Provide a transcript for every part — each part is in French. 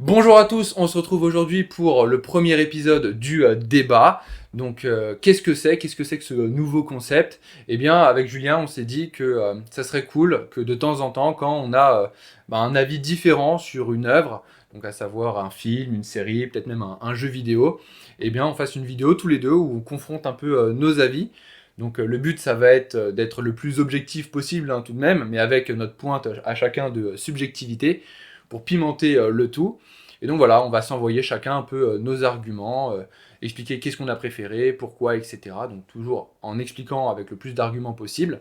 Bonjour à tous, on se retrouve aujourd'hui pour le premier épisode du débat. Donc qu'est-ce que c'est? Qu'est-ce que c'est que ce nouveau concept? Eh bien avec Julien on s'est dit que ça serait cool que de temps en temps quand on a un avis différent sur une œuvre, donc à savoir un film, une série, peut-être même un jeu vidéo, eh bien on fasse une vidéo tous les deux où on confronte un peu nos avis. Donc le but ça va être d'être le plus objectif possible tout de même, mais avec notre pointe à chacun de subjectivité pour pimenter le tout. Et donc voilà, on va s'envoyer chacun un peu nos arguments, expliquer qu'est-ce qu'on a préféré, pourquoi, etc. Donc toujours en expliquant avec le plus d'arguments possible.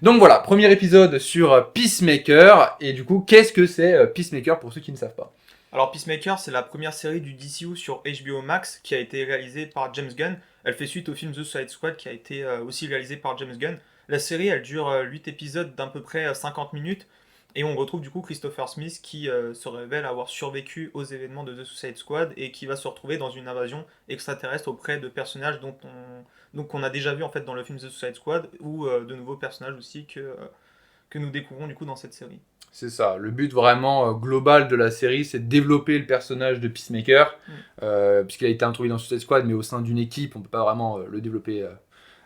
Donc voilà, premier épisode sur Peacemaker. Et du coup, qu'est-ce que c'est Peacemaker pour ceux qui ne savent pas? Alors Peacemaker, c'est la première série du DCU sur HBO Max qui a été réalisée par James Gunn. Elle fait suite au film The Suicide Squad qui a été aussi réalisé par James Gunn. La série, elle dure 8 épisodes d'à peu près 50 minutes. Et on retrouve du coup Christopher Smith qui se révèle avoir survécu aux événements de The Suicide Squad et qui va se retrouver dans une invasion extraterrestre auprès de personnages qu'on a déjà vu en fait dans le film The Suicide Squad ou de nouveaux personnages aussi que nous découvrons du coup dans cette série. C'est ça, le but vraiment global de la série, c'est de développer le personnage de Peacemaker, puisqu'il a été introduit dans Suicide Squad, mais au sein d'une équipe, on peut pas vraiment le développer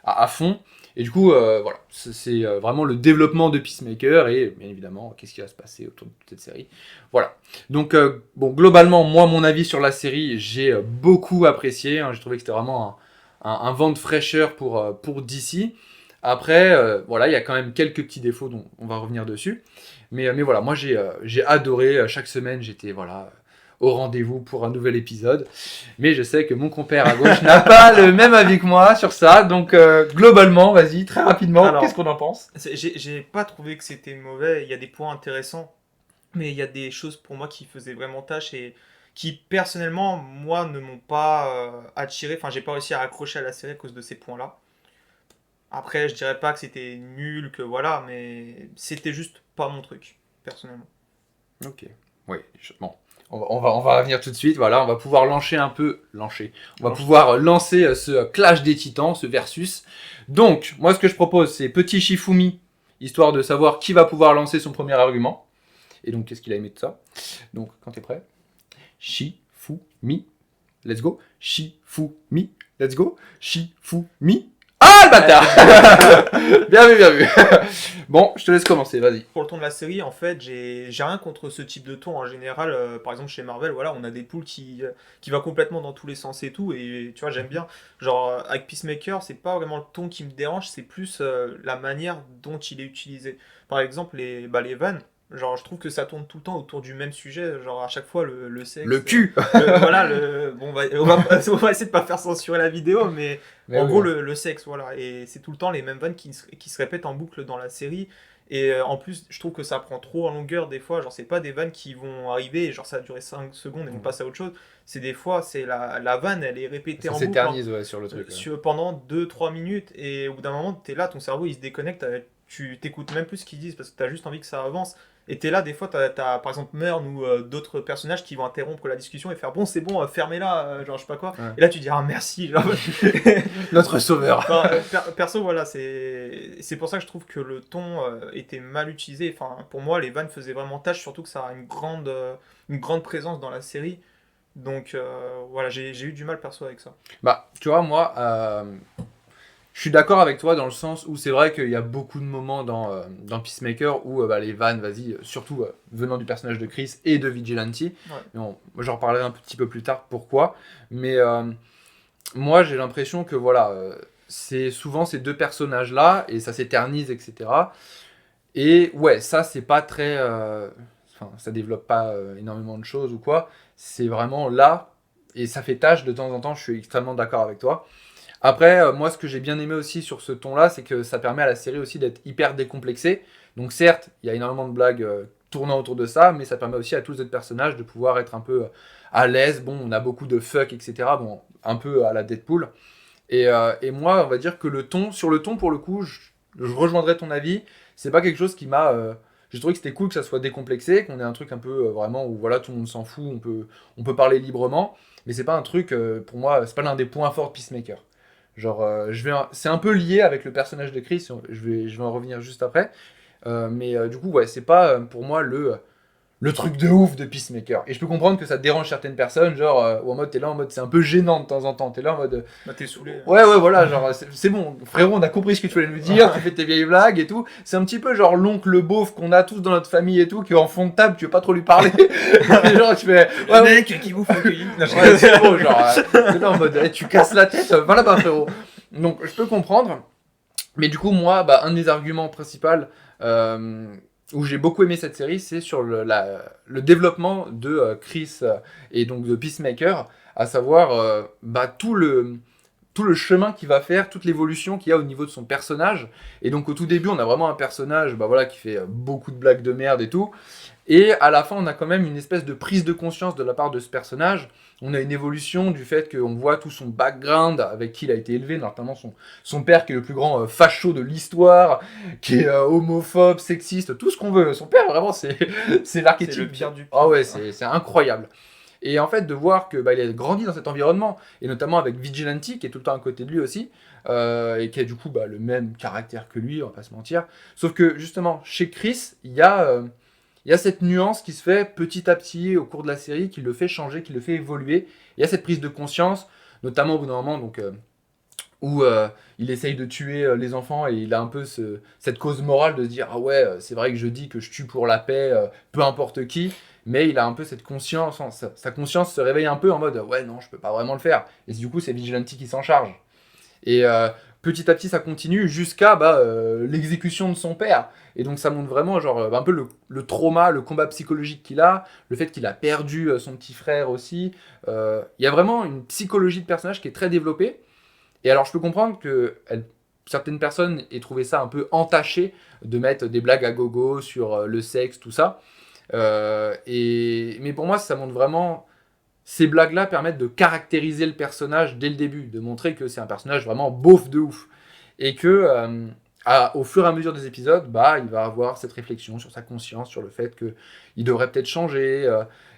à fond. Et du coup, voilà, c'est vraiment le développement de Peacemaker et bien évidemment, qu'est-ce qui va se passer autour de toute cette série. Voilà. Donc, bon, globalement, moi, mon avis sur la série, j'ai beaucoup apprécié. J'ai trouvé que c'était vraiment un vent de fraîcheur pour DC. Après, voilà, il y a quand même quelques petits défauts dont on va revenir dessus. Mais voilà, moi j'ai adoré. Chaque semaine, j'étais voilà, au rendez-vous pour un nouvel épisode. Mais je sais que mon compère à gauche n'a pas le même avis que moi sur ça. Donc globalement, vas-y, très rapidement, qu'est-ce Alors, qu'on en pense? j'ai pas trouvé que c'était mauvais, il y a des points intéressants, mais il y a des choses pour moi qui faisaient vraiment tâche et qui personnellement, moi, ne m'ont pas attiré, enfin j'ai pas réussi à accrocher à la série à cause de ces points-là. Après, je dirais pas que c'était nul, que voilà, mais c'était juste pas mon truc, personnellement. Ok. Oui, bon. On va revenir tout de suite. Voilà, on va pouvoir lancer un peu. Lancer. On va Alors, pouvoir lancer ce clash des titans, ce versus. Donc, moi, ce que je propose, c'est petit Shifumi, histoire de savoir qui va pouvoir lancer son premier argument. Et donc, qu'est-ce qu'il a aimé de ça? Donc, quand t'es prêt, Shifumi, let's go. Shifumi, let's go. Shifumi. Ah, le bâtard! Bien vu, bien vu. Bon, je te laisse commencer, vas-y. pour le ton de la série, en fait, j'ai rien contre ce type de ton en général. Par exemple, chez Marvel, voilà, on a des poules qui va complètement dans tous les sens et tout. Et tu vois, j'aime bien. Genre, avec Peacemaker, c'est pas vraiment le ton qui me dérange, c'est plus la manière dont il est utilisé. Par exemple, les vannes. Genre, je trouve que ça tourne tout le temps autour du même sujet. Genre, à chaque fois, le Le sexe. cul. Voilà, bon, on va essayer de pas faire censurer la vidéo, mais Mais en oui, gros, hein. le sexe, voilà. Et c'est tout le temps les mêmes vannes qui se répètent en boucle dans la série. Et en plus, je trouve que ça prend trop en longueur des fois. Genre, c'est pas des vannes qui vont arriver et genre ça va durer 5 secondes et vont passer à autre chose. C'est des fois, c'est la vanne, elle est répétée Ça en boucle s'éternise ouais, sur le truc. Ouais. pendant 2 3 minutes. Et au bout d'un moment, t'es là, ton cerveau il se déconnecte. Tu t'écoutes même plus ce qu'ils disent parce que t'as juste envie que ça avance. Et t'es là, des fois, t'as par exemple Mern ou d'autres personnages qui vont interrompre la discussion et faire bon, c'est bon, fermez-la, genre je sais pas quoi. Ouais. Et là, tu dis ah merci. Genre, Notre sauveur. enfin, perso, voilà, c'est pour ça que je trouve que le ton était mal utilisé. Enfin, pour moi, les vannes faisaient vraiment tâche, surtout que ça a une grande présence dans la série. Donc voilà, j'ai eu du mal perso avec ça. Bah, tu vois, moi, je suis d'accord avec toi dans le sens où c'est vrai qu'il y a beaucoup de moments dans Peacemaker où les vannes, vas-y, surtout venant du personnage de Chris et de Vigilante. Mais Ouais. bon, moi, j'en reparlerai un petit peu plus tard pourquoi. Mais moi, j'ai l'impression que voilà, c'est souvent ces deux personnages-là et ça s'éternise, etc. Et ouais, ça, c'est pas très. Enfin, ça développe pas énormément de choses ou quoi. C'est vraiment là et ça fait tâche de temps en temps. Je suis extrêmement d'accord avec toi. Après, moi, ce que j'ai bien aimé aussi sur ce ton-là, c'est que ça permet à la série aussi d'être hyper décomplexée. Donc, certes, il y a énormément de blagues tournant autour de ça, mais ça permet aussi à tous les autres personnages de pouvoir être un peu à l'aise. Bon, on a beaucoup de fuck, etc. Bon, un peu à la Deadpool. Et moi, on va dire que sur le ton, pour le coup, je rejoindrai ton avis. C'est pas quelque chose qui m'a. J'ai trouvé que c'était cool que ça soit décomplexé, qu'on ait un truc un peu vraiment où voilà, tout le monde s'en fout, on peut parler librement. Mais c'est pas un truc, pour moi, c'est pas l'un des points forts de Peacemaker. Genre, c'est un peu lié avec le personnage de Chris, je vais en revenir juste après. Mais du coup, ouais, c'est pas pour moi le truc de ouf de Peacemaker. Et je peux comprendre que ça dérange certaines personnes, genre, ou en mode, t'es là en mode, c'est un peu gênant de temps en temps. T'es là en mode. Bah, t'es saoulé. Ouais, voilà, genre, c'est bon, frérot, on a compris ce que tu voulais nous dire, tu fais tes vieilles blagues et tout. C'est un petit peu genre l'oncle beauf qu'on a tous dans notre famille et tout, qui est en fond de table, tu veux pas trop lui parler. Et genre, tu fais. Le mec qui bouffe le cueilli. Ouais, c'est bon, genre, t'es là en mode, tu casses la tête, va là-bas, frérot. Donc, je peux comprendre. Mais du coup, moi, un des arguments principaux où j'ai beaucoup aimé cette série, c'est sur le développement de Chris et donc de Peacemaker, à savoir tout le chemin qu'il va faire, toute l'évolution qu'il y a au niveau de son personnage. Et donc au tout début, on a vraiment un personnage qui fait beaucoup de blagues de merde et tout. Et à la fin, on a quand même une espèce de prise de conscience de la part de ce personnage. On a une évolution du fait qu'on voit tout son background avec qui il a été élevé, notamment son père qui est le plus grand facho de l'histoire, qui est homophobe, sexiste, tout ce qu'on veut. Son père, vraiment, c'est l'archétype. C'est le pire du pire. Ah ouais, c'est incroyable. Et en fait, de voir que il a grandi dans cet environnement, et notamment avec Vigilante, qui est tout le temps à côté de lui aussi, et qui a du coup le même caractère que lui, on va pas se mentir. Sauf que justement, chez Chris, il y a cette nuance qui se fait petit à petit au cours de la série, qui le fait changer, qui le fait évoluer. Il y a cette prise de conscience, notamment au bout d'un moment, où il essaye de tuer les enfants et il a un peu cette cause morale de se dire ah ouais, c'est vrai que je dis que je tue pour la paix, peu importe qui, mais il a un peu cette conscience, sa conscience se réveille un peu en mode ouais non, je peux pas vraiment le faire. Et du coup, c'est Vigilante qui s'en charge. Et petit à petit, ça continue jusqu'à l'exécution de son père. Et donc, ça montre vraiment un peu le trauma, le combat psychologique qu'il a, le fait qu'il a perdu son petit frère aussi. Il y a vraiment une psychologie de personnage qui est très développée. Et alors, je peux comprendre que certaines personnes aient trouvé ça un peu entaché de mettre des blagues à gogo sur le sexe, tout ça. Mais pour moi, ça montre vraiment. Ces blagues-là permettent de caractériser le personnage dès le début, de montrer que c'est un personnage vraiment beauf de ouf. Et que, au fur et à mesure des épisodes, il va avoir cette réflexion sur sa conscience, sur le fait qu'il devrait peut-être changer.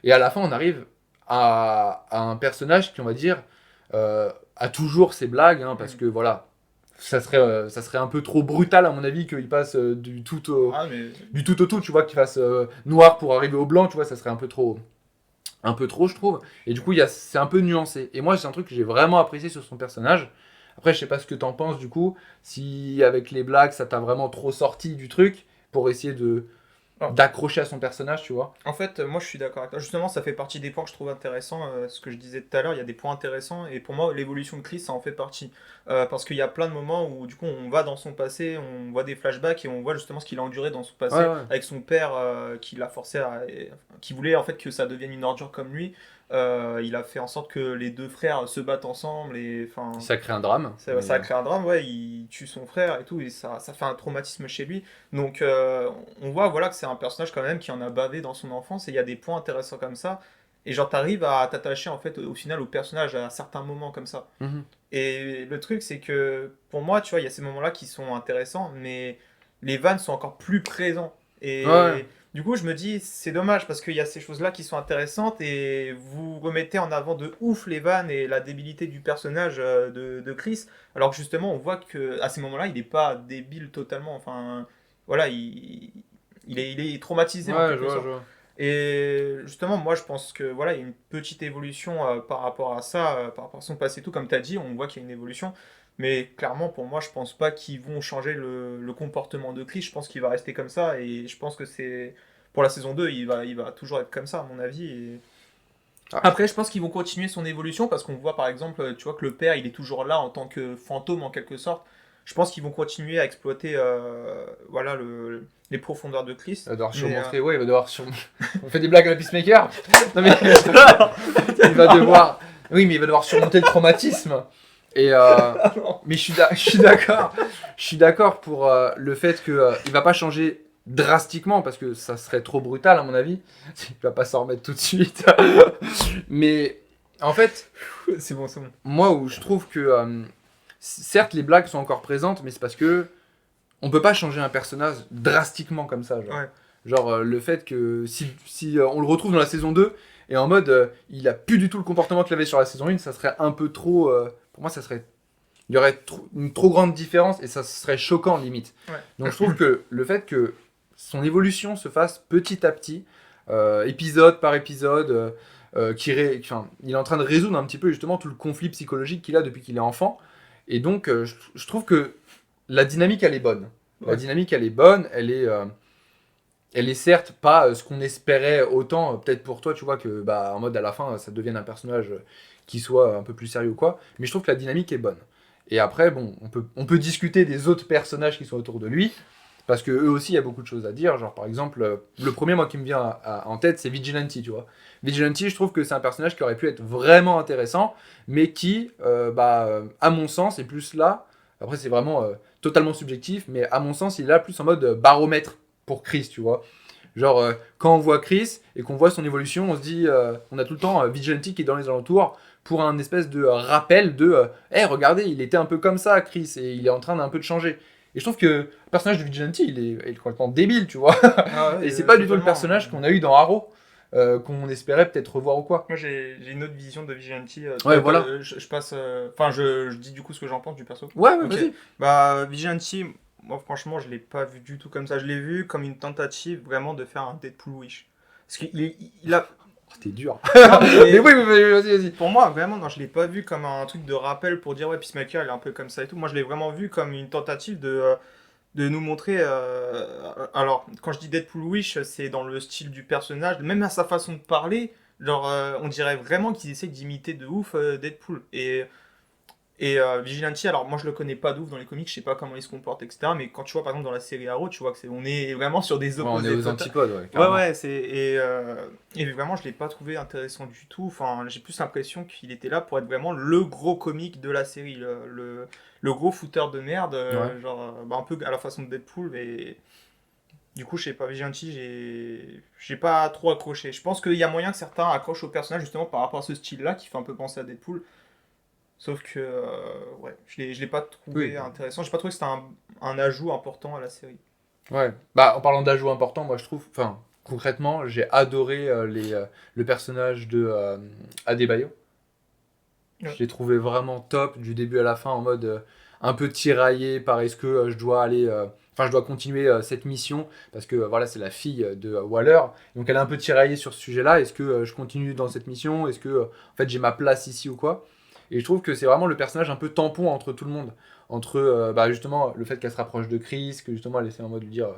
Et à la fin, on arrive à un personnage qui, on va dire, a toujours ses blagues, parce que voilà, ça serait un peu trop brutal à mon avis qu'il passe du tout au tout, tu vois, qu'il fasse noir pour arriver au blanc, tu vois, ça serait un peu trop, je trouve. Et du coup, c'est un peu nuancé. Et moi, c'est un truc que j'ai vraiment apprécié sur son personnage. Après, je sais pas ce que t'en penses, du coup. Si, avec les blagues, ça t'a vraiment trop sorti du truc pour essayer d'accrocher à son personnage, tu vois. En fait, moi je suis d'accord avec toi. Justement, ça fait partie des points que je trouve intéressants. Ce que je disais tout à l'heure, il y a des points intéressants. Et pour moi, l'évolution de Chris, ça en fait partie. Parce qu'il y a plein de moments où, du coup, on va dans son passé, on voit des flashbacks et on voit justement ce qu'il a enduré dans son passé Ouais. avec son père qui l'a forcé qui voulait en fait que ça devienne une ordure comme lui. Il a fait en sorte que les deux frères se battent ensemble et enfin. Ça crée un drame. Ça a créé un drame, ouais, il tue son frère et tout, et ça fait un traumatisme chez lui. Donc on voit voilà, que c'est un personnage quand même qui en a bavé dans son enfance, et il y a des points intéressants comme ça. Et genre t'arrives à t'attacher en fait au final au personnage à certains moments comme ça. Mhm. Et le truc c'est que pour moi, tu vois, il y a ces moments-là qui sont intéressants, mais les vannes sont encore plus présents. Et Ouais. du coup, je me dis, c'est dommage parce qu'il y a ces choses-là qui sont intéressantes et vous remettez en avant de ouf les vannes et la débilité du personnage de Chris, alors que justement, on voit que à ces moments-là, il n'est pas débile totalement. Enfin, voilà, il est traumatisé en Ouais, je quelque vois, sorte. je vois. Et justement, moi, je pense que voilà, il y a une petite évolution par rapport à ça, par rapport à son passé et tout. Comme tu as dit, on voit qu'il y a une évolution. Mais clairement, pour moi, je pense pas qu'ils vont changer le comportement de Chris. Je pense qu'il va rester comme ça. Et je pense que c'est. Pour la saison 2, il va toujours être comme ça, à mon avis. Ah. Après, je pense qu'ils vont continuer son évolution parce qu'on voit par exemple, tu vois, que le père, il est toujours là en tant que fantôme en quelque sorte. Je pense qu'ils vont continuer à exploiter voilà, les profondeurs de Chris. Il va devoir Mais, surmontrer, ouais, il va devoir On fait des blagues à la Peacemaker. Non mais il va devoir. Oui, mais il va devoir surmonter le traumatisme. Et mais je suis d'accord. Je suis d'accord pour le fait que il va pas changer drastiquement parce que ça serait trop brutal à mon avis. Il va pas s'en remettre tout de suite. Mais en fait, c'est bon, c'est bon. moi où je trouve que certes les blagues sont encore présentes, mais c'est parce que on peut pas changer un personnage drastiquement comme ça. Genre, Ouais. le fait que si on le retrouve dans la saison 2 et en mode il a plus du tout le comportement qu'il avait sur la saison 1, ça serait un peu trop. Pour moi, ça serait. Il y aurait une trop grande différence et ça serait choquant limite. Ouais. Donc je trouve que le fait que son évolution se fasse petit à petit, épisode par épisode, enfin, il est en train de résoudre un petit peu justement tout le conflit psychologique qu'il a depuis qu'il est enfant. Et donc, je trouve que la dynamique, elle est bonne. La Ouais. dynamique, elle est bonne. Elle est certes pas ce qu'on espérait autant, peut-être pour toi, tu vois, que bah, en mode à la fin, ça devienne un personnage qui soit un peu plus sérieux ou quoi. Mais je trouve que la dynamique est bonne. Et après, bon, on peut discuter des autres personnages qui sont autour de lui, parce que eux aussi, il y a beaucoup de choses à dire. Genre, par exemple, le premier, moi, qui me vient en tête, c'est Vigilante, tu vois. Vigilante, je trouve que c'est un personnage qui aurait pu être vraiment intéressant, mais qui, à mon sens, est plus là. Après, c'est vraiment totalement subjectif, mais à mon sens, il est là plus en mode baromètre pour Chris, tu vois. Genre, quand on voit Chris et qu'on voit son évolution, on se dit, on a tout le temps Vigilante qui est dans les alentours pour un espèce de rappel de hey, regardez, il était un peu comme ça, Chris, et il est en train d'un peu de changer. Et je trouve que le personnage de Vigilante, il est complètement débile, tu vois. Ah Et ouais, c'est pas du tout le totalement. personnage qu'on a eu dans Arrow, qu'on espérait peut-être revoir ou quoi. Moi, j'ai une autre vision de Vigilante. Ouais, voilà. Je passe. Enfin, je dis du coup ce que j'en pense du perso. Ouais, ouais, Ok. vas-y. Bah, Vigilante, moi, franchement, je l'ai pas vu du tout comme ça. Je l'ai vu comme une tentative vraiment de faire un Deadpool Wish. Parce qu'il a. Oh, c'était dur. Non, Mais oui, vas-y, vas-y. pour moi, vraiment, non, je l'ai pas vu comme un truc de rappel pour dire ouais, Peacemaker, il est un peu comme ça et tout. Moi, je l'ai vraiment vu comme une tentative de nous montrer. Alors, quand je dis Deadpool Wish, c'est dans le style du personnage, même à sa façon de parler. Genre, on dirait vraiment qu'ils essaient d'imiter de ouf Deadpool. Et Vigilante, alors moi je le connais pas d'ouf dans les comics, je sais pas comment il se comporte, etc. Mais quand tu vois par exemple dans la série Arrow, tu vois que on est vraiment sur des Ouais, on est opposés aux total. antipodes, ouais, Ouais, carrément. ouais, et vraiment, je l'ai pas trouvé intéressant du tout. Enfin, j'ai plus l'impression qu'il était là pour être vraiment le gros comique de la série, le gros fouteur de merde, Ouais. genre, bah, un peu à la façon de Deadpool. Et du coup, je sais pas, Vigilante, j'ai pas trop accroché. Je pense qu'il y a moyen que certains accrochent au personnage justement par rapport à ce style-là qui fait un peu penser à Deadpool. Sauf que, ouais, je l'ai pas Oui. trouvé intéressant. J'ai pas trouvé que c'était un ajout important à la série. Ouais. Bah, en parlant d'ajouts importants, moi je trouve, enfin, concrètement, j'ai adoré le personnage de Adebayo. Ouais. Je l'ai trouvé vraiment top du début à la fin en mode un peu tiraillé par est-ce que je dois aller. Enfin, je dois continuer cette mission parce que voilà, c'est la fille de Waller. Donc elle est un peu tiraillée sur ce sujet-là. Est-ce que je continue dans cette mission? Est-ce que en fait j'ai ma place ici ou quoi? Et je trouve que c'est vraiment le personnage un peu tampon entre tout le monde. Entre bah, justement le fait qu'elle se rapproche de Chris, que justement elle essaie en mode de lui dire.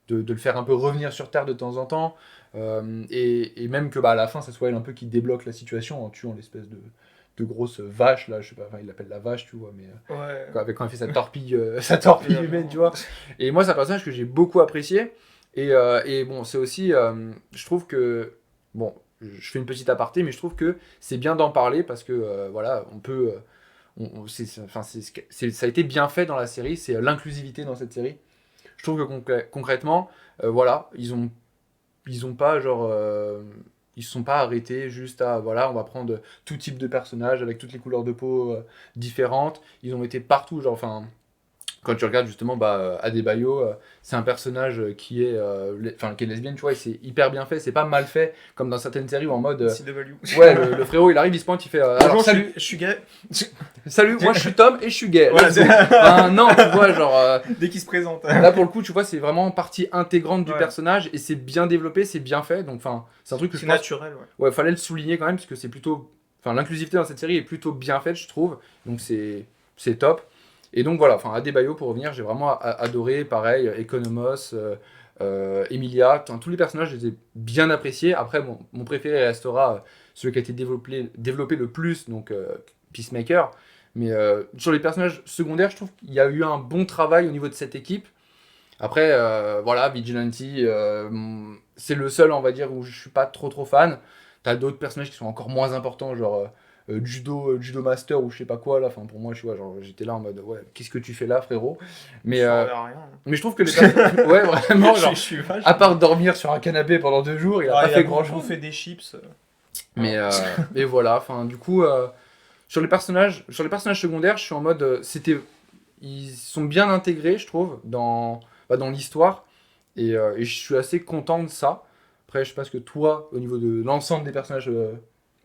De le faire un peu revenir sur Terre de temps en temps. Et même que bah, à la fin, ça soit elle un peu qui débloque la situation en tuant l'espèce de grosse vache là, je sais pas, enfin il l'appelle la vache, tu vois, mais Ouais. quand il fait sa torpille humaine, tu vois. Et moi, c'est un personnage que j'ai beaucoup apprécié. Et bon, c'est aussi, je trouve que, bon, je fais une petite aparté, mais je trouve que c'est bien d'en parler parce que, voilà, on peut, enfin, ça a été bien fait dans la série, c'est l'inclusivité dans cette série. Je trouve que concrètement, voilà, ils ont pas genre ils se sont pas arrêtés juste à voilà on va prendre tout type de personnages avec toutes les couleurs de peau différentes. Ils ont été partout, genre enfin quand tu regardes justement Adebayo, c'est un personnage qui est lesbienne, tu vois, et c'est hyper bien fait, c'est pas mal fait comme dans certaines séries où en mode CW. ouais, le frérot il arrive, il se pointe, il fait alors Bonjour, salut, je suis gay. salut, moi je suis Tom et je suis gay. Ouais, Let's go. Enfin, non, tu vois, genre dès qu'il se présente. là pour le coup, tu vois, c'est vraiment partie intégrante du Ouais. personnage et c'est bien développé, c'est bien fait. Donc enfin, c'est un truc que je C'est pense naturel, ouais. ouais, fallait le souligner quand même parce que c'est plutôt enfin l'inclusivité dans cette série est plutôt bien faite, je trouve. Donc c'est top. Et donc voilà, enfin Adebayo pour revenir, j'ai vraiment adoré, pareil, Economos, Emilia, tous les personnages, je les ai bien appréciés. Après, bon, mon préféré restera celui qui a été développé le plus, donc Peacemaker. Mais sur les personnages secondaires, je trouve qu'il y a eu un bon travail au niveau de cette équipe. Après, voilà, Vigilante, c'est le seul, on va dire, où je suis pas trop fan. T'as d'autres personnages qui sont encore moins importants, genre Judo Master ou je sais pas quoi, là. Enfin, pour moi, je vois, genre, j'étais là en mode, ouais, qu'est-ce que tu fais là, frérot? Mais, Je servais à rien. mais je trouve que les personnages. Ouais, vraiment, genre, Je suis vache. à part dormir sur un canapé pendant 2 jours, il a pas fait grand chose. fait des chips. Mais voilà, enfin, du coup, sur les personnages secondaires, je suis en mode, ils sont bien intégrés, je trouve, dans l'histoire, et je suis assez content de ça. Après, je sais pas ce que toi, au niveau de l'ensemble des personnages,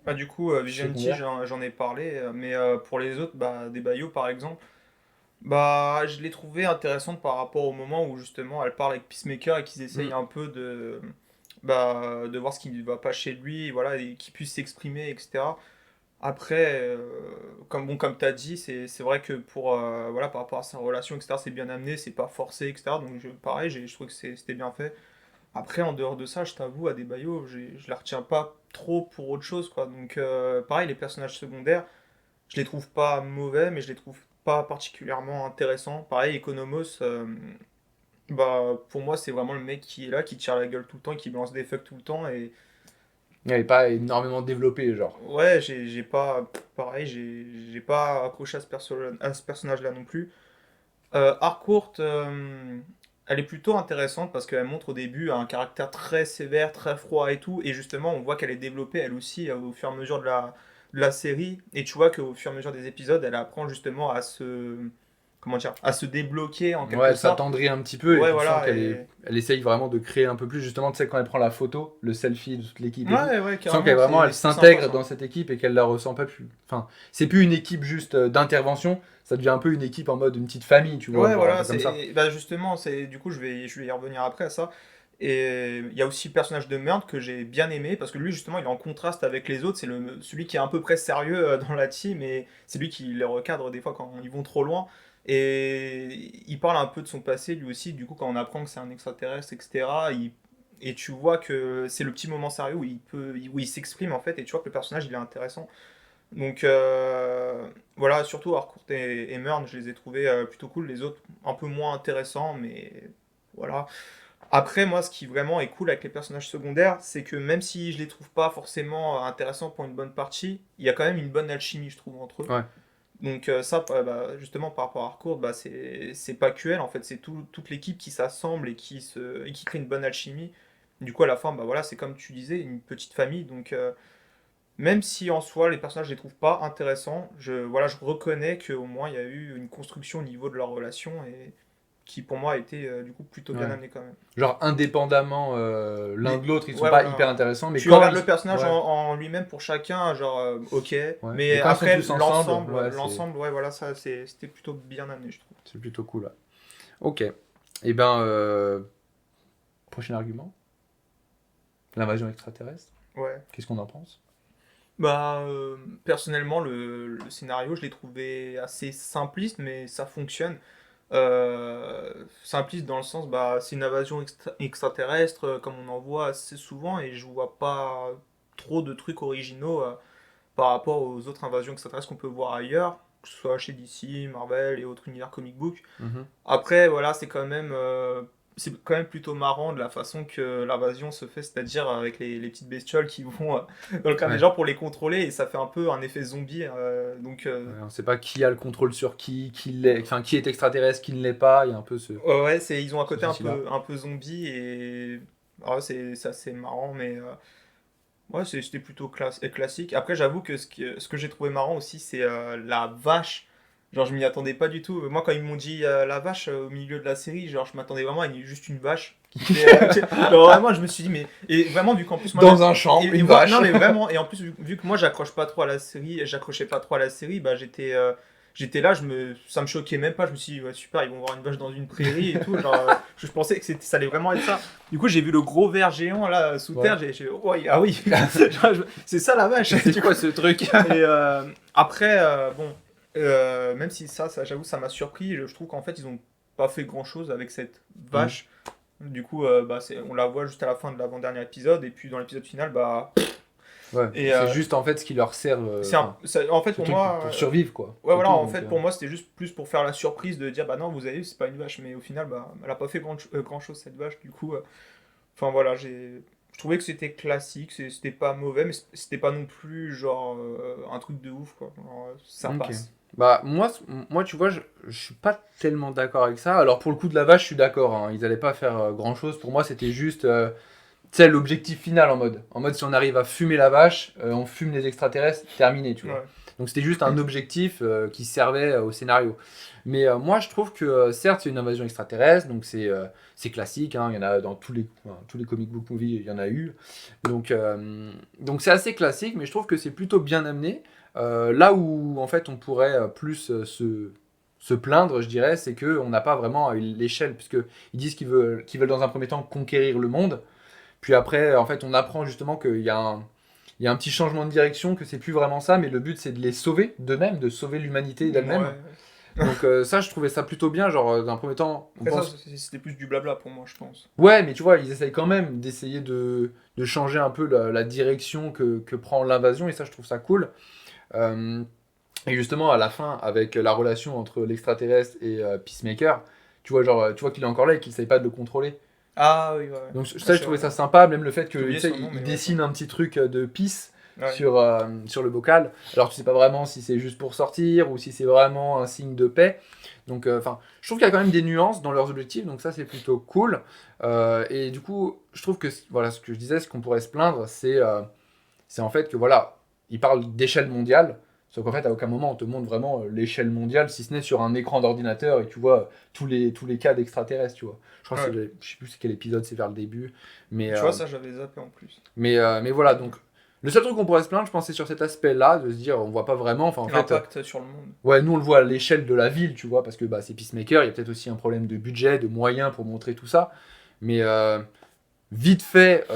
Bah, du coup, Vigilante, secondaires. j'en ai parlé, mais pour les autres, bah, des Bayo par exemple, bah, je l'ai trouvé intéressante par rapport au moment où justement elle parle avec Peacemaker et qu'ils essayent un peu de voir ce qui ne va pas chez lui, voilà, et qu'il puisse s'exprimer, etc. Après, comme tu as dit, c'est vrai que voilà, par rapport à sa relation, etc., c'est bien amené, c'est pas forcé, etc. Donc, pareil, je trouve que c'était bien fait. Après, en dehors de ça, je t'avoue, Adebayo, je la retiens pas trop pour autre chose, quoi. Donc, pareil, les personnages secondaires, je les trouve pas mauvais, mais je les trouve pas particulièrement intéressants. Pareil, Economos, pour moi, c'est vraiment le mec qui est là, qui tire la gueule tout le temps, qui balance des fucks tout le temps. Et Il n'est pas énormément développé, genre. ouais, j'ai pas. Pareil, j'ai pas accroché à ce personnage-là non plus. Harcourt, elle est plutôt intéressante parce qu'elle montre au début un caractère très sévère, très froid et tout. Et justement, on voit qu'elle est développée elle aussi au fur et à mesure de la série. Et tu vois qu'au fur et à mesure des épisodes, elle apprend justement à se. Comment dire? À se débloquer en Ouais, quelque elle sorte. s'attendrit un petit peu et Ouais, tu sens voilà. qu'elle elle essaye vraiment de créer un peu plus. Justement, tu sais, quand elle prend la photo, le selfie de toute l'équipe et tout, Ouais, ouais, tu sens qu'elle carrément, vraiment, elle c'est sympa s'intègre ça. dans cette équipe et qu'elle la ressent pas plus. Enfin, c'est plus une équipe juste d'intervention, ça devient un peu une équipe en mode une petite famille, tu vois, Ouais, genre un voilà, peu comme ça. justement, du coup, je vais y revenir après à ça. Et il y a aussi le personnage de Meurne que j'ai bien aimé parce que lui, justement, il est en contraste avec les autres. C'est celui qui est à peu près sérieux dans la team et c'est lui qui les recadre des fois quand ils vont trop loin. Et il parle un peu de son passé lui aussi. Du coup, quand on apprend que c'est un extraterrestre, etc., et tu vois que c'est le petit moment sérieux où il s'exprime en fait. Et tu vois que le personnage, il est intéressant. Donc voilà, surtout Harcourt et Murn, je les ai trouvés plutôt cool. Les autres, un peu moins intéressants, mais voilà. Après, moi, ce qui vraiment est cool avec les personnages secondaires, c'est que même si je les trouve pas forcément intéressants pour une bonne partie, il y a quand même une bonne alchimie, je trouve, entre eux. Ouais. Donc ça, justement, par rapport à Harcourt, c'est pas que elle, en fait, c'est toute l'équipe qui s'assemble et qui crée une bonne alchimie. Du coup, à la fin, voilà, c'est comme tu disais, une petite famille. Donc même si en soi les personnages je les trouve pas intéressants, voilà, je reconnais qu'au moins il y a eu une construction au niveau de leur relation et qui pour moi a été du coup plutôt bien Ouais. amenée quand même. Genre indépendamment l'un de l'autre, ils sont Ouais, pas hyper voilà. intéressants, mais Tu quand regardes ils. le personnage Ouais, en lui-même pour chacun, genre ok, ouais. Mais mais quand ils sont après tous ensemble, ouais, ouais, voilà, ça c'était plutôt bien amené, je trouve. c'est plutôt cool. Ouais. Ok. Et ben, prochain argument, l'invasion extraterrestre. Ouais. Qu'est-ce qu'on en pense? Personnellement, le scénario, je l'ai trouvé assez simpliste, mais ça fonctionne. Simpliste dans le sens, c'est une invasion extraterrestre, comme on en voit assez souvent, et je vois pas trop de trucs originaux par rapport aux autres invasions extraterrestres qu'on peut voir ailleurs, que ce soit chez DC, Marvel et autres univers comic book. Mhm. Après, voilà, c'est quand même plutôt marrant de la façon que l'invasion se fait, c'est-à-dire avec les petites bestioles qui vont dans le crâne des Ouais. gens pour les contrôler, et ça fait un peu un effet zombie. Ouais, on sait pas qui a le contrôle sur enfin qui est extraterrestre, qui ne l'est pas. Il y a un peu Ouais, ils ont un ce côté souci-là. un peu zombie, et c'est assez marrant, mais ouais, c'était plutôt classique. Après, j'avoue que ce que j'ai trouvé marrant aussi, c'est la vache. Genre, je m'y attendais pas du tout. Moi, quand ils m'ont dit la vache au milieu de la série, genre, je m'attendais vraiment à juste une vache qui fait. Genre, vraiment, je me suis dit, mais. Et vraiment, vu qu'en plus, moi. Dans un champ, une Non, vache. mais vraiment, et en plus, vu que moi, j'accroche pas trop à la série, j'accrochais pas trop à la série, j'étais là, ça me choquait même pas. Je me suis dit, ouais, super, ils vont voir une vache dans une prairie et tout. Genre, je pensais que ça allait vraiment être ça. Du coup, j'ai vu le gros ver géant là sous Ouais. terre. Oh, ah oui, genre, c'est ça la vache. C'est quoi ce truc? Et après, même si j'avoue, ça m'a surpris. Je trouve qu'en fait, ils ont pas fait grand chose avec cette Mm. vache. Du coup, on la voit juste à la fin de l'avant-dernier épisode. Et puis dans l'épisode final, Ouais. et C'est juste en fait ce qui leur sert. Enfin, en fait, ce pour truc moi. pour survivre quoi. Ouais, C'est voilà, tout. en Donc, fait, pour moi, c'était juste plus pour faire la surprise de dire, bah non, vous avez vu, c'est pas une vache, mais au final, elle a pas fait grand chose, cette vache, du coup. Enfin, voilà, je trouvais que c'était classique, c'était pas mauvais, mais c'était pas non plus, genre, un truc de ouf, quoi. Genre, ça ok. passe. Bah moi tu vois, je suis pas tellement d'accord avec ça. Alors pour le coup de la vache, je suis d'accord. Hein. Ils allaient pas faire grand chose. Pour moi, c'était juste. Tu sais, l'objectif final en mode si on arrive à fumer la vache, on fume les extraterrestres, terminé, tu vois. Ouais. Donc c'était juste un objectif qui servait au scénario. Mais moi je trouve que certes c'est une invasion extraterrestre, donc c'est classique, hein, il y en a dans tous les comic book movies, il y en a eu. Donc c'est assez classique, mais je trouve que c'est plutôt bien amené. Là où en fait on pourrait plus se plaindre, je dirais, c'est qu'on n'a pas vraiment l'échelle, puisque ils disent qu'ils veulent dans un premier temps conquérir le monde. Puis après, en fait, on apprend justement il y a un petit changement de direction, que c'est plus vraiment ça, mais le but c'est de les sauver d'eux-mêmes, de sauver l'humanité d'elle-même. Ouais. Donc ça, je trouvais ça plutôt bien, genre d'un premier temps, on Après ça, pense... c'était plus du blabla pour moi, je pense. Ouais, mais tu vois, ils essayent quand même d'essayer de changer un peu la direction que prend l'invasion, et ça, je trouve ça cool. Euh, et justement, à la fin, avec la relation entre l'extraterrestre et Peacemaker, tu vois, genre, tu vois qu'il est encore là et qu'il ne sait pas de le contrôler. Ah oui, ouais. Donc Ouais, ça, je c'est trouvais vrai. ça sympa, même le fait que, J'ai tu oublié sais, son nom, il mais ouais, dessine un petit truc de peace ouais. sur le bocal. Alors tu sais pas vraiment si c'est juste pour sortir ou si c'est vraiment un signe de paix. Donc, enfin, je trouve qu'il y a quand même des nuances dans leurs objectifs, donc ça c'est plutôt cool. Et du coup, je trouve que voilà, ce que je disais, ce qu'on pourrait se plaindre, c'est en fait que voilà, ils parlent d'échelle mondiale. Sauf qu'en fait, à aucun moment on te montre vraiment l'échelle mondiale, si ce n'est sur un écran d'ordinateur et tu vois tous les cas d'extraterrestres, tu vois. Je crois que Ouais. je sais plus c'est quel épisode, c'est vers le début. Mais, Tu vois, ça, j'avais zappé en plus. mais voilà, donc le seul truc qu'on pourrait se plaindre, je pense, c'est sur cet aspect-là, de se dire on voit pas vraiment. Enfin, en fait, L'impact sur le monde. ouais, nous on le voit à l'échelle de la ville, tu vois, parce que bah, c'est Peacemaker, il y a peut-être aussi un problème de budget, de moyens pour montrer tout ça. Mais vite fait,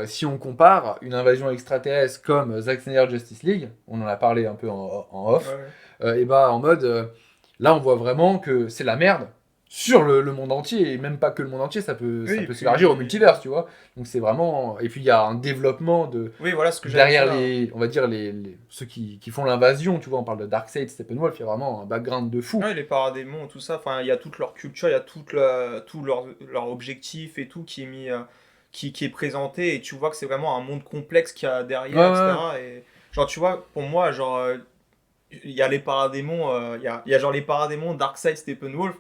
si on compare une invasion extraterrestre comme Zack Snyder Justice League, on en a parlé un peu en off, Ouais. et bah en mode, là on voit vraiment que c'est la merde sur le monde entier, et même pas que le monde entier, ça peut, Oui, ça et peut puis... s'élargir au multiverse, tu vois. Donc c'est vraiment... Et puis il y a un développement Oui, voilà ce que j'allais derrière dire. on va dire, ceux qui font l'invasion, tu vois, on parle de Darkseid, Steppenwolf, il y a vraiment un background de fou. Ouais, les paradémons, tout ça, enfin, il y a toute leur culture, il y a tout leur objectif et tout qui est mis, qui est présenté, et tu vois que c'est vraiment un monde complexe qu'il y a Ouais, derrière, ouais, etc. Et genre, tu vois, pour moi, genre, il y a les paradémons, il y a genre les paradémons Darkseid, Steppenwolf,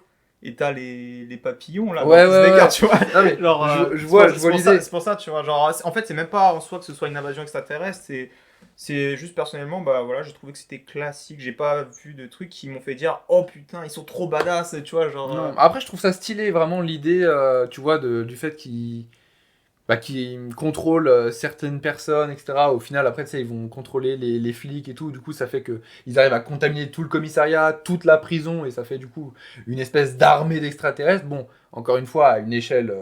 et t'as les papillons là dans ouais, ouais, Peacemaker, ouais. tu vois. Non mais, Genre, je vois l'idée. c'est pour ça, tu vois. Genre, en fait, c'est même pas en soi que ce soit une invasion extraterrestre, c'est juste personnellement, bah voilà, j'ai trouvé que c'était classique. J'ai pas vu de trucs qui m'ont fait dire, oh putain, ils sont trop badass, tu vois. Genre, Non, après, je trouve ça stylé, vraiment, l'idée, tu vois, du fait qu'ils contrôlent certaines personnes, etc. Au final, après, tu sais, ils vont contrôler les flics et tout. Du coup, ça fait qu'ils arrivent à contaminer tout le commissariat, toute la prison, et ça fait du coup une espèce d'armée d'extraterrestres. Bon, encore une fois, à une échelle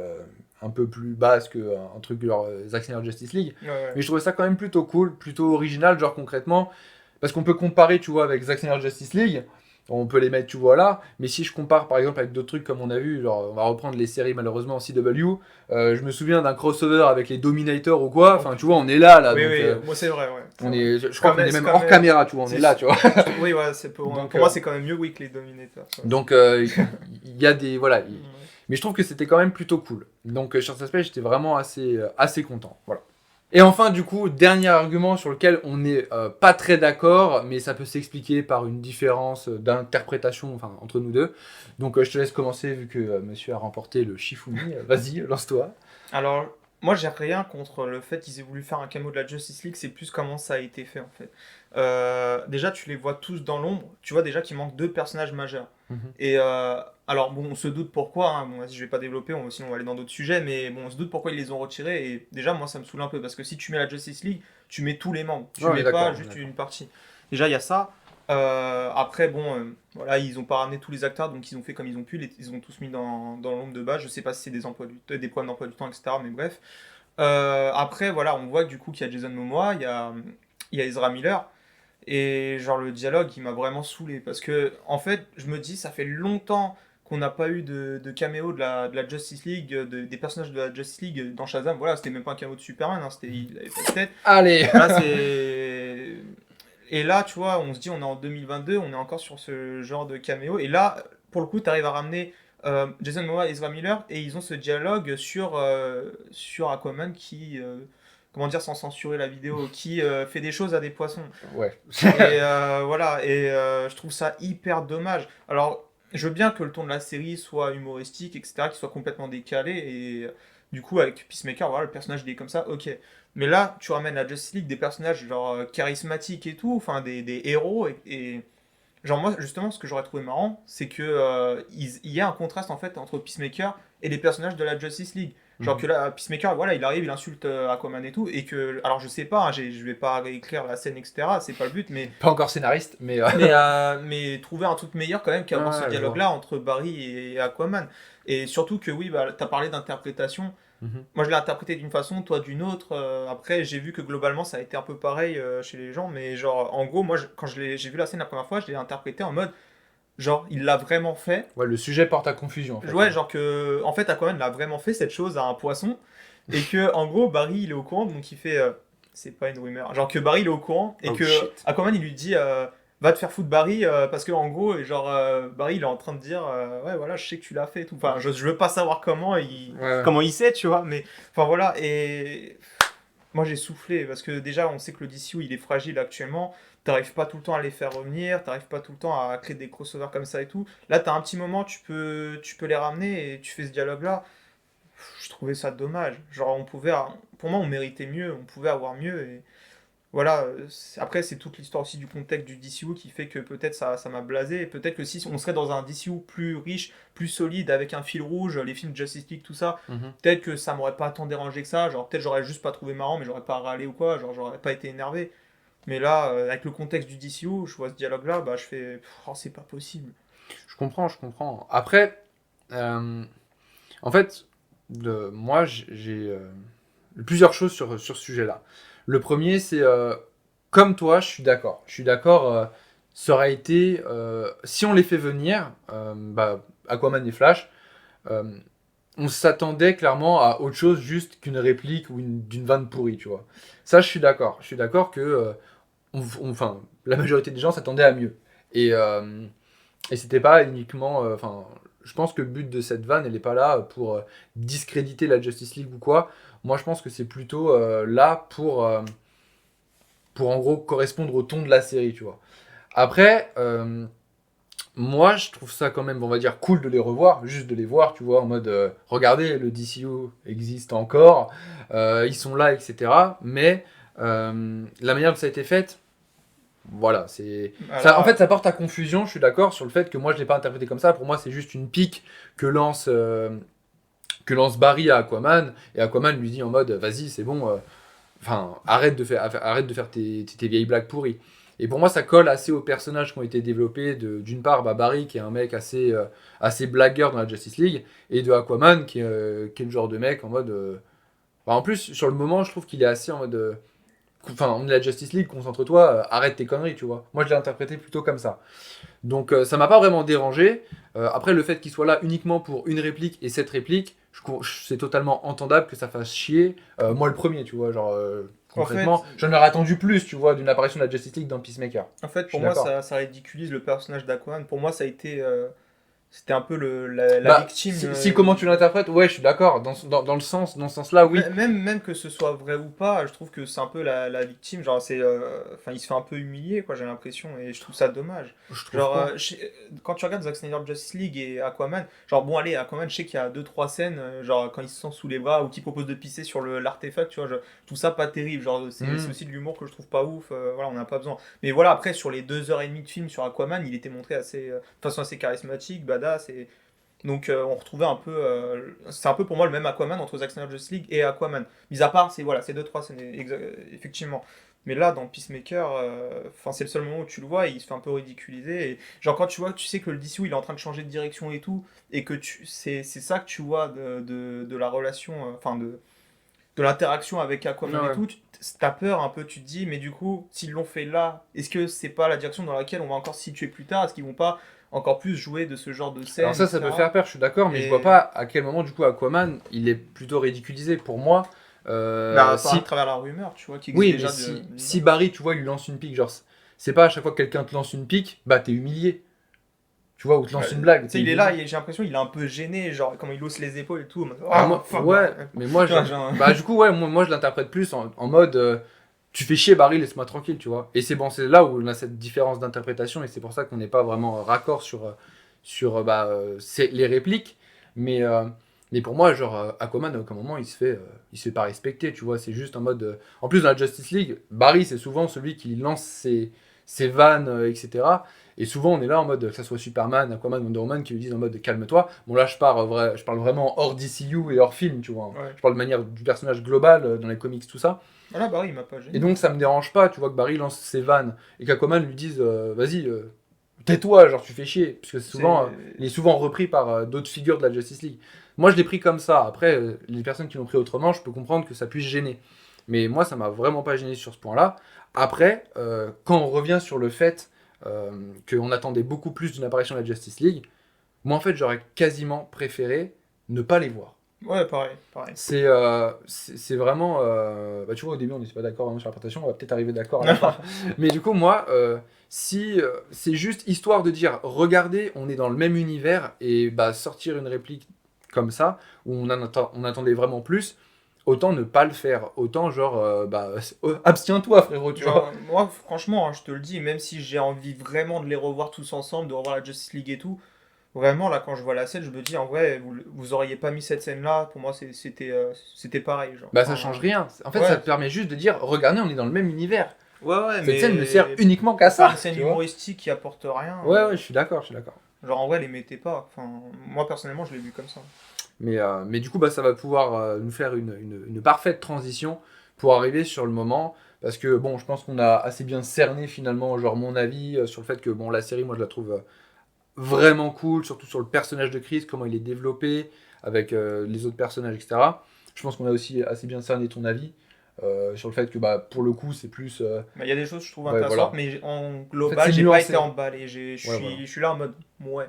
un peu plus basse qu'un truc de leur Zack Snyder Justice League. ouais, ouais. Mais je trouvais ça quand même plutôt cool, plutôt original, genre concrètement. Parce qu'on peut comparer, tu vois, avec Zack Snyder Justice League. On peut les mettre, tu vois, là. Mais si je compare, par exemple, avec d'autres trucs comme on a vu, genre, on va reprendre les séries, malheureusement, en CW. Je me souviens d'un crossover avec les Dominators ou quoi. Enfin, tu vois, on est là. Oui, Donc, oui, moi c'est vrai, ouais. C'est on vrai. est, je crois Quand qu'on même, est c'est même quand hors même- caméra, tu vois, on est là, tu vois. Oui, ouais, c'est Donc, pour moi, c'est quand même mieux Weekly Dominator. Ça. Donc, il y a des. Voilà. Ouais. Mais je trouve que c'était quand même plutôt cool. Donc, sur cet aspect, j'étais vraiment assez content. Voilà. Et enfin, du coup, dernier argument sur lequel on n'est pas très d'accord, mais ça peut s'expliquer par une différence d'interprétation entre nous deux. Donc, je te laisse commencer vu que monsieur a remporté le Shifumi. Vas-y, lance-toi. Alors, moi, j'ai rien contre le fait qu'ils aient voulu faire un camo de la Justice League, c'est plus comment ça a été fait en fait. Déjà, tu les vois tous dans l'ombre, tu vois déjà qu'il manque deux personnages majeurs. Mhm. Et alors, bon, on se doute pourquoi, hein. Bon, vas-y, je vais pas développer, sinon on va aller dans d'autres sujets, mais bon, on se doute pourquoi ils les ont retirés. Et déjà, moi, ça me saoule un peu parce que si tu mets la Justice League, tu mets tous les membres, tu Ouais, on est mets d'accord. pas juste une partie. Déjà, il y a ça. Après, bon, voilà, ils ont pas ramené tous les acteurs, donc ils ont fait comme ils ont pu, ils ont tous mis dans l'ombre de base. Je sais pas si c'est des problèmes d'emploi du temps, etc. Mais bref. Après, voilà, on voit que, du coup qu'il y a Jason Momoa, il y a Ezra Miller. Et genre le dialogue, il m'a vraiment saoulé. Parce que, en fait, je me dis, ça fait longtemps qu'on n'a pas eu de caméo de la Justice League, des personnages de la Justice League dans Shazam. Voilà, c'était même pas un caméo de Superman, hein, il avait pas de tête. Allez. Voilà, c'est... Et là, tu vois, on se dit, on est en 2022, on est encore sur ce genre de caméo. Et là, pour le coup, tu arrives à ramener Jason Momoa et Ezra Miller, et ils ont ce dialogue sur Aquaman qui, comment dire sans censurer la vidéo, qui fait des choses à des poissons. Ouais. Et voilà, et je trouve ça hyper dommage. Alors, je veux bien que le ton de la série soit humoristique, etc., qu'il soit complètement décalé, et du coup, avec Peacemaker, voilà, le personnage il est comme ça, ok. Mais là, tu ramènes à Justice League des personnages genre charismatiques et tout, enfin des héros, et genre moi, justement, ce que j'aurais trouvé marrant, c'est que il y a un contraste en fait entre Peacemaker et les personnages de la Justice League. Genre que là, Peacemaker, voilà, il arrive, il insulte Aquaman et tout, et que, alors je sais pas, hein, je vais pas réécrire la scène, etc., c'est pas le but, mais Pas encore scénariste, mais. mais trouver un truc meilleur quand même qu'avant Ouais, ce je vois. dialogue-là entre Barry et Aquaman. Et surtout que oui, bah, t'as parlé d'interprétation. Mhm. Moi, je l'ai interprété d'une façon, toi d'une autre. Après, j'ai vu que globalement, ça a été un peu pareil chez les gens. Mais genre, en gros, moi, quand j'ai vu la scène la première fois, je l'ai interprété en mode, genre, il l'a vraiment fait. Ouais, le sujet porte à confusion en fait, Ouais, hein. genre que, en fait, Aquaman l'a vraiment fait cette chose à un poisson. Et que, en gros, Barry, il est au courant, donc il fait, c'est pas une rumeur. Genre que Barry, il est au courant, et Oh que shit. Aquaman, il lui dit, va te faire foutre Barry, parce que, en gros, genre, Barry, il est en train de dire, ouais, voilà, je sais que tu l'as fait, et tout. Enfin, je veux pas savoir Ouais, ouais. comment il sait, tu vois, mais, enfin, voilà, et moi, j'ai soufflé, parce que déjà, on sait que le DCU, il est fragile actuellement. T'arrives pas tout le temps à les faire revenir, t'arrives pas tout le temps à créer des crossovers comme ça et tout. Là, t'as un petit moment, tu peux les ramener et tu fais ce dialogue-là. Je trouvais ça dommage. Genre, pour moi, on méritait mieux, on pouvait avoir mieux. Et voilà, après, c'est toute l'histoire aussi du contexte du DCU qui fait que peut-être ça m'a blasé. Et peut-être que si on serait dans un DCU plus riche, plus solide, avec un fil rouge, les films de Justice League, tout ça, Mhm. peut-être que ça m'aurait pas tant dérangé que ça. Genre, peut-être j'aurais juste pas trouvé marrant, mais j'aurais pas râlé ou quoi. Genre, j'aurais pas été énervé. Mais là, avec le contexte du DCU, je vois ce dialogue-là, bah, je fais, oh, c'est pas possible. Je comprends, je comprends. Après, en fait, moi, j'ai plusieurs choses sur ce sujet-là. Le premier, c'est comme toi, je suis d'accord. Je suis d'accord. Ça aurait été si on les fait venir, bah, Aquaman et Flash, euh, on s'attendait clairement à autre chose juste qu'une réplique ou d'une vanne pourrie, tu vois. Ça, je suis d'accord. Je suis d'accord que enfin, la majorité des gens s'attendaient à mieux. Et c'était pas uniquement. Enfin, je pense que le but de cette vanne, elle est pas là pour discréditer la Justice League ou quoi. Moi, je pense que c'est plutôt là pour en gros correspondre au ton de la série, tu vois. Après, moi, je trouve ça quand même, on va dire, cool de les revoir, juste de les voir, tu vois, en mode, regardez, le DCU existe encore, ils sont là, etc. Mais la manière dont ça a été fait, voilà, c'est ça. En fait, Voilà, ça porte à confusion. Je suis d'accord sur le fait que moi, je l'ai pas interprété comme ça. Pour moi, c'est juste une pique que lance Barry à Aquaman, et Aquaman lui dit en mode, vas-y, c'est bon, enfin, arrête de faire tes vieilles blagues pourries. Et pour moi, ça colle assez aux personnages qui ont été développés. D'une part, bah, Barry, qui est un mec assez blagueur dans la Justice League, et de Aquaman, qui est le genre de mec en mode. Bah, en plus, sur le moment, je trouve qu'il est assez en mode. Enfin, on est la Justice League, concentre-toi, arrête tes conneries, tu vois. Moi, je l'ai interprété plutôt comme ça. Donc, ça m'a pas vraiment dérangé. Après, le fait qu'il soit là uniquement pour une réplique et cette réplique, c'est totalement entendable que ça fasse chier. Moi, le premier, tu vois, genre, en concrètement, fait, j'en aurais attendu plus, tu vois, d'une apparition de la Justice League dans Peacemaker. Je pour suis moi, d'accord. ça ridiculise le personnage d'Aquaman. Pour moi, ça a été, c'était un peu la Bah, victime. si comment tu l'interprètes, ouais, je suis d'accord. Dans ce sens-là, oui. Même que ce soit vrai ou pas, je trouve que c'est un peu la victime. Genre, enfin, il se fait un peu humilier, quoi, j'ai l'impression, et je trouve ça dommage. Je trouve Genre, pas. quand tu regardes Zack Snyder Justice League et Aquaman, genre, bon, allez, Aquaman, je sais qu'il y a deux trois scènes, genre, quand il se sent sous les bras ou qu'il propose de pisser sur l'artefact, tu vois, je trouve ça pas terrible. Genre, c'est Hmm. aussi de l'humour que je trouve pas ouf, voilà, on n'a pas besoin. Mais voilà, après, sur les 2h30 de film sur Aquaman, il était montré de façon assez charismatique, badass, et donc on retrouvait un peu, c'est un peu pour moi le même Aquaman entre Zack Snyder Justice League et Aquaman. Mis à part, c'est voilà, c'est deux trois scènes effectivement. Mais là, dans Peacemaker, enfin c'est le seul moment où tu le vois, et il se fait un peu ridiculiser. Et, genre quand tu vois, tu sais que le DCU il est en train de changer de direction et tout, et que c'est ça que tu vois de la relation, enfin de l'interaction avec Ouais, Aquaman et ouais. tout, t'as peur un peu, tu te dis, mais du coup, s'ils l'ont fait là, est-ce que c'est pas la direction dans laquelle on va encore se situer plus tard? Est-ce qu'ils vont pas encore plus jouer de ce genre de Alors scène, ça peut etc. faire peur, je suis d'accord, mais je vois Et pas à quel moment, du coup, Aquaman, il est plutôt ridiculisé. Pour moi, bah, à si travers la rumeur, tu vois, qui existe oui, mais déjà de si l'univers. Barry, tu vois, il lui lance une pique, genre, c'est pas à chaque fois que quelqu'un te lance une pique, bah t'es humilié. Tu vois, ou te lance une Tu blague, sais, t'es il est là, humilié. j'ai l'impression il est un peu gêné, genre, comme il hausse les épaules et tout. En mode, Bah, oh, fuck, bah. ouais, mais moi, Tu vois, genre, bah, du coup, ouais, moi je l'interprète plus en mode, tu fais chier Barry, laisse-moi tranquille, tu vois. Et c'est bon, c'est là où on a cette différence d'interprétation, et c'est pour ça qu'on n'est pas vraiment raccord sur les répliques. Mais, euh, mais pour moi, genre, Aquaman, à aucun moment, il se fait pas respecter, tu vois. C'est juste en mode. En plus, dans la Justice League, Barry, c'est souvent celui qui lance ses vannes, etc. Et souvent, on est là en mode, que ça soit Superman, Aquaman, Wonder Woman, qui lui disent en mode calme-toi. Bon, là, je parle vraiment hors DCU et hors film, tu vois. ouais. Je parle de manière du personnage global dans les comics, tout ça. Voilà, bah oui, il m'a pas Et gêné. donc, ça me dérange pas, tu vois, que Barry lance ses vannes et qu'Aquaman lui dise, vas-y, tais-toi, genre tu fais chier. Parce que souvent, C'est- il est souvent repris par d'autres figures de la Justice League. Moi, je l'ai pris comme ça. Après, les personnes qui l'ont pris autrement, je peux comprendre que ça puisse gêner. Mais moi, ça m'a vraiment pas gêné sur ce point-là. Après, quand on revient sur le fait qu'on attendait beaucoup plus d'une apparition de la Justice League, moi, en fait, j'aurais quasiment préféré ne pas les voir. Ouais, pareil, pareil. C'est vraiment. Bah, tu vois, au début, on n'était pas d'accord sur l'interprétation, on va peut-être arriver d'accord à la fin. Mais du coup, moi, si c'est juste histoire de dire, regardez, on est dans le même univers, et bah, sortir une réplique comme ça, où on attendait vraiment plus, autant ne pas le faire. Autant, genre, abstiens-toi, frérot, tu vois. Genre, moi, franchement, hein, je te le dis, même si j'ai envie vraiment de les revoir tous ensemble, de revoir la Justice League et tout, vraiment, là, quand je vois la scène, je me dis, en vrai, vous auriez pas mis cette scène-là, pour moi, c'était pareil, genre. Bah, ça Enfin, change rien. En fait, ça ouais, te permet juste de dire, regardez, on est dans le même univers. ouais, Cette scène ne sert mais uniquement qu'à faire ça, une scène tu vois. humoristique qui apporte rien, Ouais, je suis d'accord, je suis d'accord. genre, en vrai, les mettez pas. Enfin, moi, personnellement, je l'ai vu comme ça. Mais du coup, bah, ça va pouvoir nous faire une parfaite transition pour arriver sur le moment. Parce que bon, je pense qu'on a assez bien cerné finalement, genre mon avis sur le fait que bon, la série, moi je la trouve vraiment cool, surtout sur le personnage de Chris, comment il est développé avec les autres personnages, etc. Je pense qu'on a aussi assez bien cerné ton avis sur le fait que bah, pour le coup, c'est plus. Mais il y a des choses que je trouve Ouais, intéressantes, voilà. mais en En fait, global, c'est j'ai pas nuancé. été emballé. Ouais, voilà. Je suis là en mode, ouais.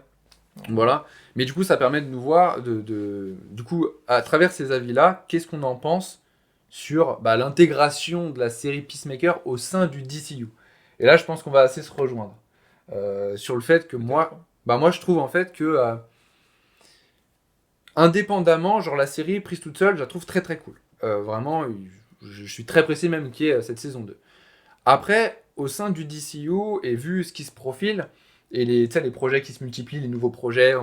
Voilà. Mais du coup, ça permet de nous voir, du coup, à travers ces avis-là, qu'est-ce qu'on en pense sur bah, l'intégration de la série Peacemaker au sein du DCU. Et là, je pense qu'on va assez se rejoindre sur le fait que Peut-être. moi, je trouve en fait que indépendamment, genre la série prise toute seule, je la trouve très très cool. Vraiment, je suis très pressé même qu'il y ait cette saison 2. Après, au sein du DCU, et vu ce qui se profile, et tu sais, les projets qui se multiplient, les nouveaux projets,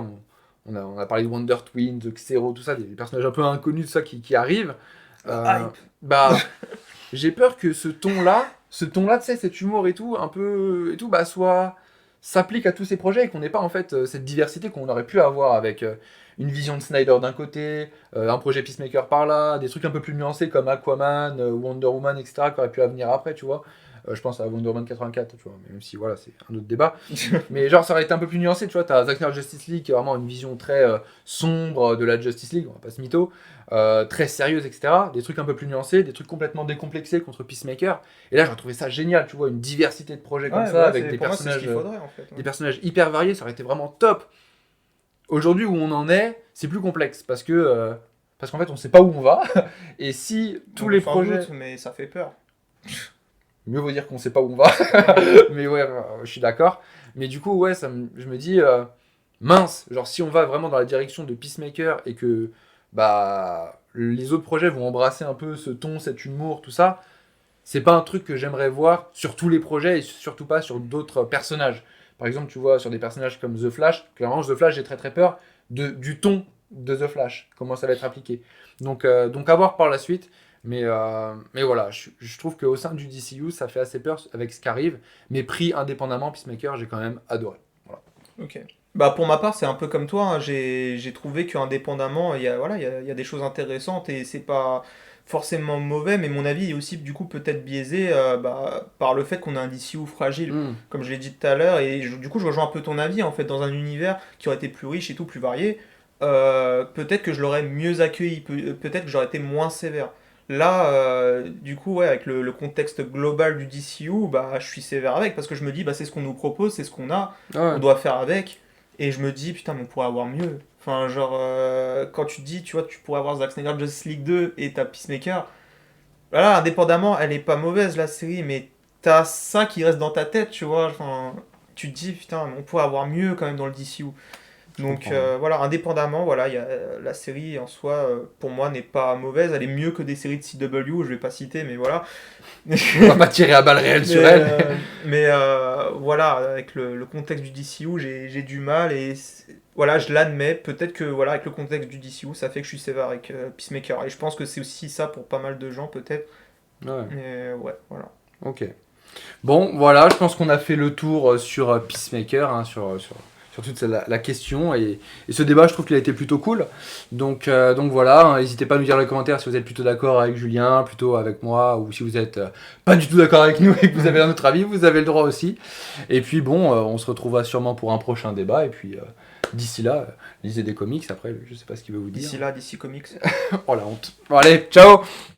on a parlé de Wonder Twins, de Xero, tout ça, des personnages un peu inconnus, tout ça qui arrivent. Hype. Bah, j'ai peur que ce ton-là, tu sais, cet humour et tout, un peu, et tout, bah, s'applique à tous ces projets et qu'on n'ait pas en fait cette diversité qu'on aurait pu avoir avec une vision de Snyder d'un côté, un projet Peacemaker par là, des trucs un peu plus nuancés comme Aquaman, Wonder Woman, etc. qui auraient pu venir après, tu vois. Je pense à Wonder Woman 84, tu vois, même si voilà, c'est un autre débat. Mais genre, ça aurait été un peu plus nuancé, tu vois. T'as Zack Snyder Justice League qui a vraiment une vision très sombre de la Justice League, on va pas se mytho, très sérieuse, etc. Des trucs un peu plus nuancés, des trucs complètement décomplexés contre Peacemaker. Et là, j'ai trouvé ça génial, tu vois, une diversité de projets comme Ouais, ça, voilà, avec des pour moi, c'est ce personnages, qu'il faudrait en fait. des personnages hyper variés, ça aurait été vraiment top. Aujourd'hui, où on en est, c'est plus complexe parce qu'en fait, on sait pas où on va. Et si tous Donc, les sans projets. doute, mais ça fait peur. Mieux vaut dire qu'on sait pas où on va. Mais ouais, je suis d'accord. Mais du coup, ouais, je me dis, mince, genre si on va vraiment dans la direction de Peacemaker et que bah, les autres projets vont embrasser un peu ce ton, cet humour, tout ça, c'est pas un truc que j'aimerais voir sur tous les projets et surtout pas sur d'autres personnages. Par exemple, tu vois, sur des personnages comme The Flash, clairement, The Flash, j'ai très très peur du ton de The Flash, comment ça va être appliqué. Donc à voir par la suite. Mais voilà, je trouve qu'au sein du DCU, ça fait assez peur avec ce qui arrive. Mais pris indépendamment, Peacemaker, j'ai quand même adoré. Voilà. Ok. Bah pour ma part, c'est un peu comme toi, hein. J'ai trouvé qu'indépendamment, voilà, il y a des choses intéressantes et c'est pas forcément mauvais, mais mon avis est aussi du coup peut-être biaisé par le fait qu'on a un DCU fragile, Hmm. comme je l'ai dit tout à l'heure, et du coup je rejoins un peu ton avis en fait, dans un univers qui aurait été plus riche et tout, plus varié, peut-être que je l'aurais mieux accueilli, peut-être que j'aurais été moins sévère. Là, du coup, ouais, avec le contexte global du DCU, bah, je suis sévère avec, parce que je me dis, bah, c'est ce qu'on nous propose, c'est ce qu'on a, on Ouais. doit faire avec. Et je me dis, putain, mais on pourrait avoir mieux. Enfin, genre, quand tu te dis, tu vois, tu pourrais avoir Zack Snyder Justice League 2 et t'as Peacemaker. Voilà, indépendamment, elle est pas mauvaise la série, mais t'as ça qui reste dans ta tête, tu vois. Enfin, tu te dis, putain, mais on pourrait avoir mieux quand même dans le DCU. Je Donc comprends. Ouais. voilà, indépendamment, voilà, la série en soi, pour moi, n'est pas mauvaise. Elle est mieux que des séries de CW, je vais pas citer, mais voilà. On va pas tirer à balles réelles Mais, sur elle. voilà, avec le contexte du DCU, j'ai du mal et voilà, je l'admets. Peut-être que voilà, avec le contexte du DCU, ça fait que je suis sévère avec Peacemaker. Et je pense que c'est aussi ça pour pas mal de gens, peut-être. Ouais, Mais ouais, voilà. ok. Bon, voilà, je pense qu'on a fait le tour sur Peacemaker, hein, sur sur toute la question. Et ce débat, je trouve qu'il a été plutôt cool. Donc voilà, hein, n'hésitez pas à nous dire dans les commentaires si vous êtes plutôt d'accord avec Julien, plutôt avec moi, ou si vous êtes pas du tout d'accord avec nous et que vous avez un autre avis, vous avez le droit aussi. Et puis bon, on se retrouvera sûrement pour un prochain débat. Et puis d'ici là, lisez des comics. Après, je sais pas ce qu'il veut vous dire. D'ici Comics. Oh la honte. Bon, allez, ciao!